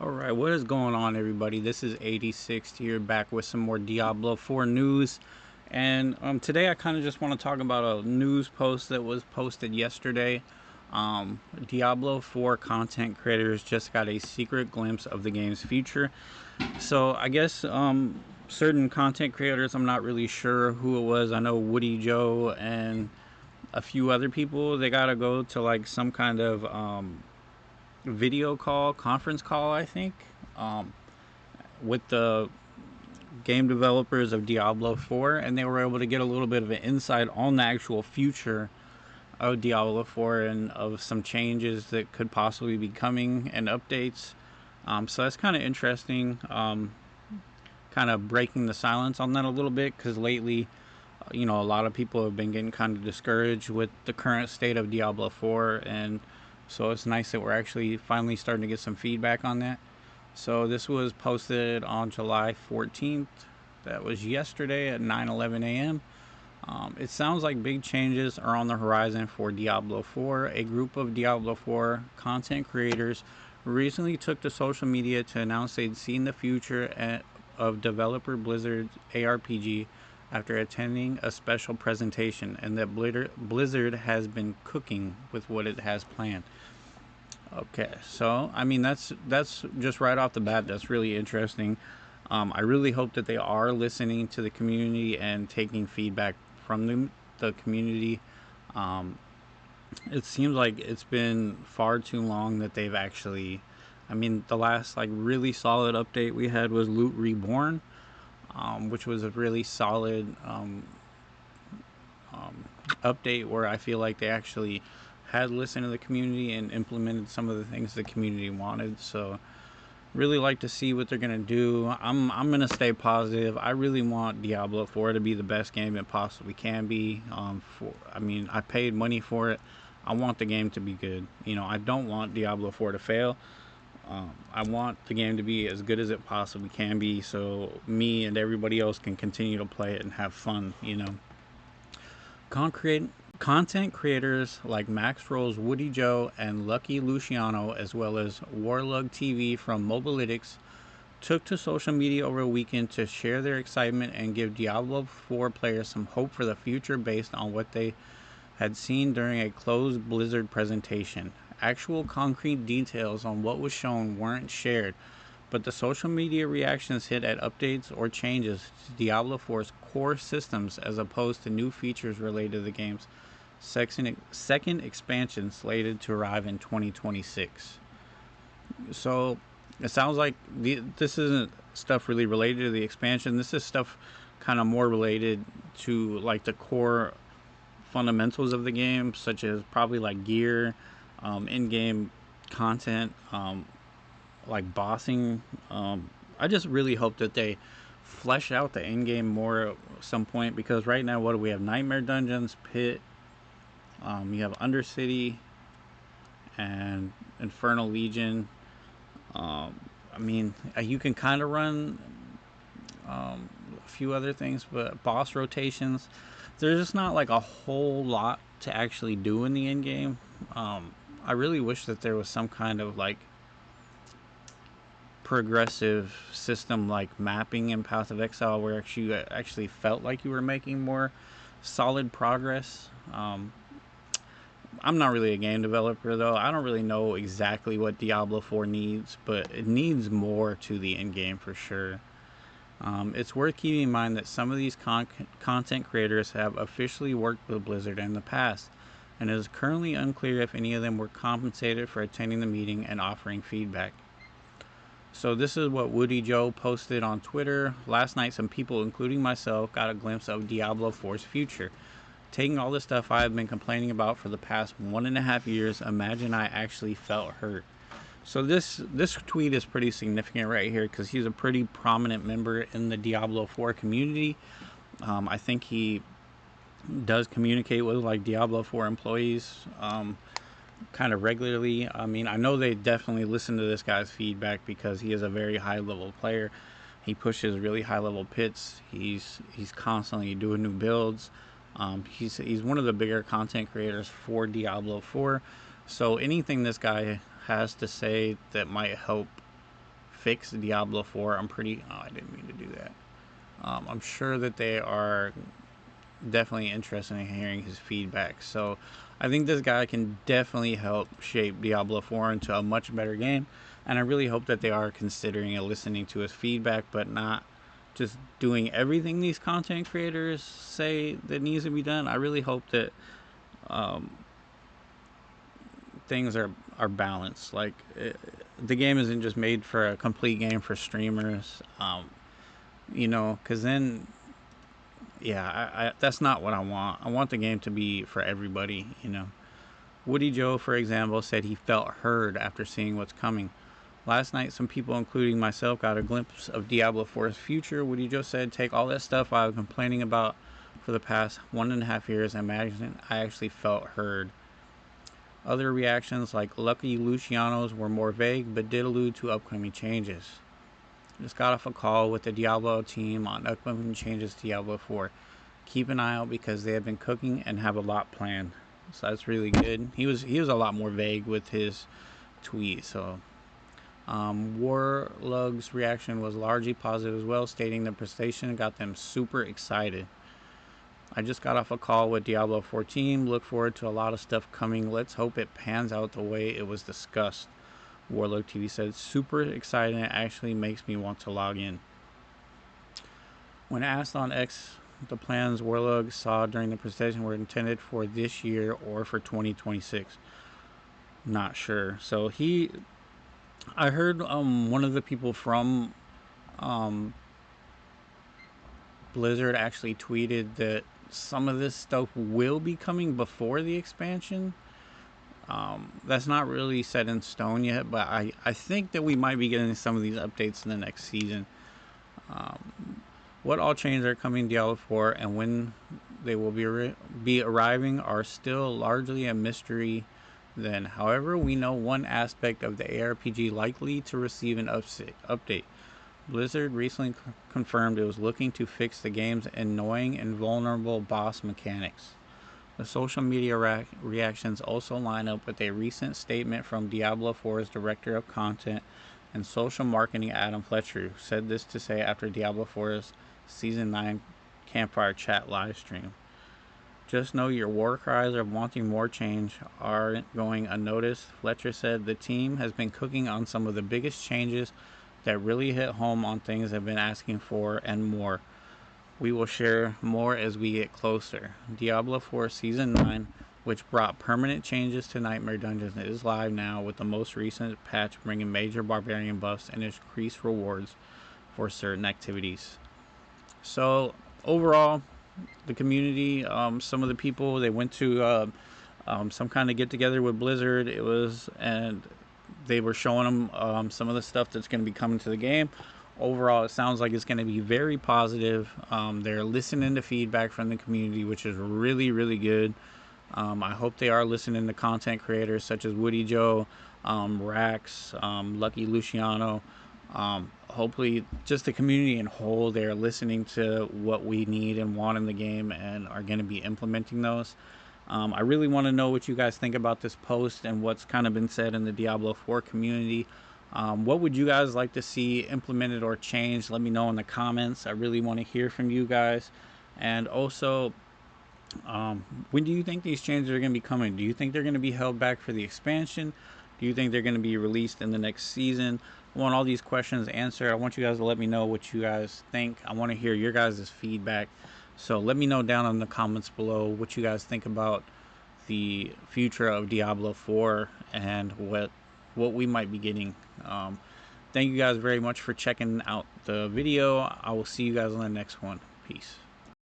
Alright, what is going on, everybody? This is 86 here, back with some more Diablo 4 news. And today I kind of just want to talk about a news post that was posted yesterday. Diablo 4 content creators just got a secret glimpse of the game's future. So I guess certain content creators, I'm not really sure who it was. I know Woody Joe and a few other people, they got to go to like some kind of video call, conference call, I think, with the game developers of Diablo 4, and they were able to get a little bit of an insight on the actual future of Diablo 4 and of some changes that could possibly be coming and updates. So that's kind of interesting, kind of breaking the silence on that a little bit, because lately, a lot of people have been getting kind of discouraged with the current state of Diablo 4, and so it's nice that we're actually finally starting to get some feedback on that. So this was posted on July 14th. That was yesterday at 9:11 a.m. It sounds like big changes are on the horizon for Diablo 4. A group of Diablo 4 content creators recently took to social media to announce they'd seen the future of developer Blizzard's ARPG after attending a special presentation, and that Blizzard has been cooking with what it has planned. Okay, so I mean that's just right off the bat, that's really interesting. I really hope that they are listening to the community and taking feedback from the community. It seems like it's been far too long that they've actually, I mean, the last like really solid update we had was Loot Reborn, which was a really solid update where I feel like they actually had listened to the community and implemented some of the things the community wanted. So really like to see what they're gonna do. I'm gonna stay positive. I really want Diablo 4 to be the best game it possibly can be. I paid money for it. I want the game to be good. I don't want Diablo 4 to fail. I want the game to be as good as it possibly can be, so me and everybody else can continue to play it and have fun. Content creators like Max Rolls, Woody Joe, and Lucky Luciano, as well as Warlug TV from Mobalytics, took to social media over a weekend to share their excitement and give Diablo 4 players some hope for the future based on what they had seen during a closed Blizzard presentation. Actual concrete details on what was shown weren't shared, but the social media reactions hit at updates or changes to Diablo 4's core systems as opposed to new features related to the game's second expansion slated to arrive in 2026. So it sounds like this isn't stuff really related to the expansion. This is stuff kind of more related to like the core fundamentals of the game, such as probably like gear, in-game content, like bossing. I just really hope that they flesh out the end game more at some point, because right now, what do we have? Nightmare Dungeons, Pit, you have Undercity, and Infernal Legion. You can kind of run a few other things, but boss rotations, there's just not like a whole lot to actually do in the end game. I really wish that there was some kind of like progressive system like mapping in Path of Exile where you actually felt like you were making more solid progress. I'm not really a game developer though. I don't really know exactly what Diablo 4 needs, but it needs more to the end game for sure. It's worth keeping in mind that some of these content creators have officially worked with Blizzard in the past, and it is currently unclear if any of them were compensated for attending the meeting and offering feedback. So this is what Woody Joe posted on Twitter. Last night, some people, including myself, got a glimpse of Diablo 4's future. Taking all the stuff I have been complaining about for the past 1.5 years, imagine I actually felt hurt. So this tweet is pretty significant right here, because he's a pretty prominent member in the Diablo 4 community. I think he does communicate with like Diablo 4 employees kind of regularly. I mean, I know they definitely listen to this guy's feedback because he is a very high level player. He pushes really high level pits. He's constantly doing new builds. He's one of the bigger content creators for Diablo 4. So anything this guy has to say that might help fix Diablo 4. Oh, I didn't mean to do that. I'm sure that they are definitely interested in hearing his feedback. So I think this guy can definitely help shape Diablo 4 into a much better game. And I really hope that they are considering and listening to his feedback, but not just doing everything these content creators say that needs to be done. I really hope that um, things are balanced. Like the game isn't just made for a complete game for streamers. Because then, yeah, that's not what I want. I want the game to be for everybody. Woody Joe, for example, said he felt heard after seeing what's coming. Last night, some people, including myself, got a glimpse of Diablo 4's future. Woody Joe said, take all that stuff I was complaining about for the past 1.5 years and imagine I actually felt heard. Other reactions, like Lucky Luciano's, were more vague but did allude to upcoming changes. Just got off a call with the Diablo team on upcoming changes to Diablo 4. Keep an eye out because they have been cooking and have a lot planned. So that's really good. He was a lot more vague with his tweet. So Warlug's reaction was largely positive as well, stating the presentation got them super excited. I just got off a call with Diablo 4 team. Look forward to a lot of stuff coming. Let's hope it pans out the way it was discussed. Warlug TV said, super exciting. It actually makes me want to log in. When asked on X, the plans Warlug saw during the presentation were intended for this year or for 2026. Not sure. So I heard one of the people from Blizzard actually tweeted that some of this stuff will be coming before the expansion. That's not really set in stone yet, but I think that we might be getting some of these updates in the next season. What all changes are coming to Diablo 4 and when they will be arriving are still largely a mystery then. However, we know one aspect of the ARPG likely to receive an update. Blizzard recently confirmed it was looking to fix the game's annoying and vulnerable boss mechanics. The social media reactions also line up with a recent statement from Diablo 4's director of content and social marketing, Adam Fletcher, who said this to say after Diablo 4's Season 9 Campfire Chat livestream. Just know your war cries of wanting more change aren't going unnoticed. Fletcher said the team has been cooking on some of the biggest changes that really hit home on things they've been asking for and more. We will share more as we get closer. Diablo 4 Season 9, which brought permanent changes to Nightmare Dungeons, is live now with the most recent patch bringing major barbarian buffs and increased rewards for certain activities. So overall, the community, some of the people, they went to some kind of get together with Blizzard. And they were showing them some of the stuff that's going to be coming to the game. Overall, it sounds like it's going to be very positive. They're listening to feedback from the community, which is really, really good. I hope they are listening to content creators such as Woody Joe, Rax, Lucky Luciano. Hopefully, just the community in whole, they're listening to what we need and want in the game and are going to be implementing those. I really want to know what you guys think about this post and what's kind of been said in the Diablo 4 community. What would you guys like to see implemented or changed? Let me know in the comments. I really want to hear from you guys. And also, when do you think these changes are going to be coming? Do you think they're going to be held back for the expansion? Do you think they're going to be released in the next season? I want all these questions answered. I want you guys to let me know what you guys think. I want to hear your guys' feedback. So let me know down in the comments below what you guys think about the future of Diablo 4 and what we might be getting. Thank you guys very much for checking out the video. I will see you guys on the next one. Peace.